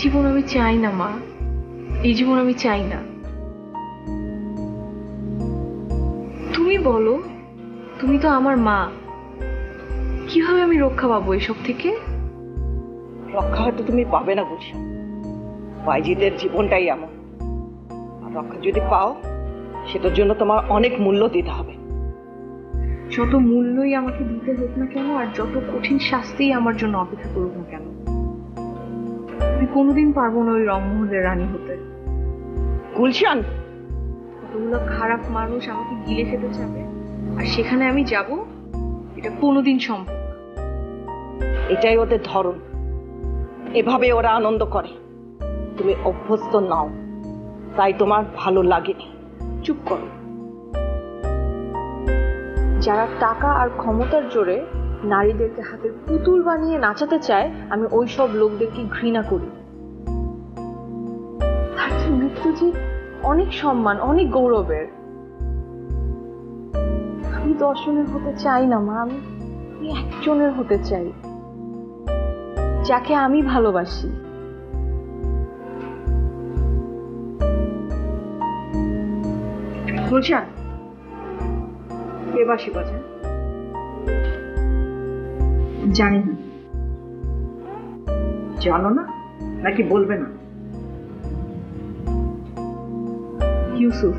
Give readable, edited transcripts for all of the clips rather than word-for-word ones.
জীবন আমি চাই না মা, এই জীবন আমি চাই না। তুমি বলো, তুমি তো আমার মা, কিভাবে আমি রক্ষা পাবো এসব থেকে? রক্ষা হয়তো তুমি পাবে না গুলশান, বাইজিদের জীবনটাই এমন। আর রক্ষা যদি পাও, সেটার জন্য তোমার অনেক মূল্য দিতে হবে। যত মূল্যই আমাকে দিতে হোক না কেন, আর যত কঠিন শাস্তি আমার জন্য অপেক্ষা করুক না কেন, আমি কোনোদিন পারবো না ওই রংমহলের রানী হতে। গুলশান, কতগুলো খারাপ মানুষ আমাকে গিলে খেতে চাবে, আর সেখানে আমি যাব, এটা কোনোদিন সম্ভব না। এটাই ওদের ধরন, এভাবে ওরা আনন্দ করে। তুমি অভ্যস্ত নাও, তাই তোমার ভালো লাগেনি। চুপ করো। যারা টাকা আর ক্ষমতার জোরে নারীদেরকে হাতের পুতুল বানিয়ে নাচাতে চায়, আমি ওই সব লোকদেরকে ঘৃণা করি। তার যে মৃত্যু যে অনেক সম্মান, অনেক গৌরবের। আমি 10 জনের হতে চাই না মা, আমি একজনের হতে চাই, যাকে আমি ভালোবাসি। গুলশান, কে বাঁশি বাজায়? জানি না। জানো না নাকি বলবে না? ইউসুফ,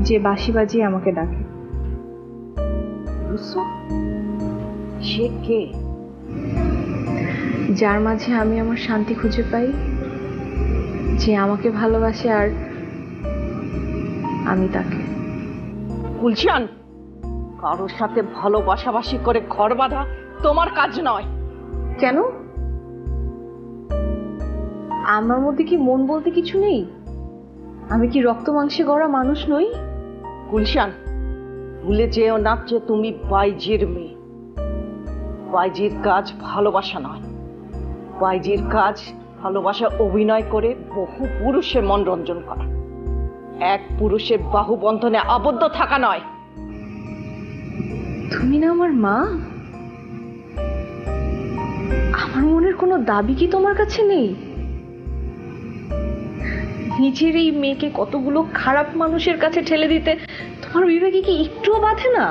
যে বাঁশি বাজিয়ে আমাকে ডাকে। ইউসুফ? সে কে? যার মাঝে আমি আমার শান্তি খুঁজে পাই, যে আমাকে ভালোবাসে আর আমি তাকে। গুলশান, কারোর সাথে ভালোবাসাবাসি করে ঘর বাঁধা তোমার কাজ নয়। কেন? আমার মধ্যে কি মন বলতে কিছু নেই? আমি কি রক্ত মাংসে গড়া মানুষ নই? গুলশান, ভুলে যেও না যে তুমি বাইজির মেয়ে। বাইজির কাজ ভালোবাসা নয়, বাইজির কাজ ভালোবাসা অভিনয় করে বহু পুরুষের মন রঞ্জন করা, এক পুরুষের বাহুবন্ধনে আবদ্ধ থাকা নয়। তুমি না আমার মা? আমার মনের কোনো দাবি কি তোমার কাছে নেই? নিজের এই মেয়েকে কতগুলো খারাপ মানুষের কাছে ঠেলে দিতে তোমার বিবেকে কি একটুও বাধে না?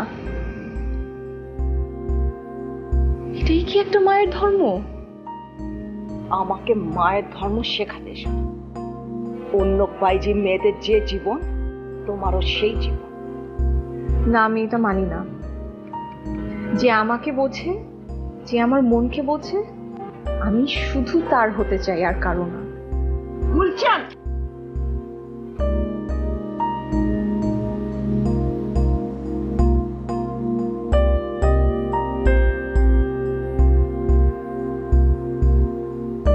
এটাই কি একটা মায়ের ধর্ম? আমাকে মায়ের ধর্ম শেখাতে এসো। অন্য বাইজি মেয়েদের যে জীবন, তোমারও সেই জীবন। না, আমি এটা মানি না। যে আমাকে বোঝে, যে আমার মনকে বোঝে, আমি শুধু তার হতে চাই, আর কারো না। গুলশান!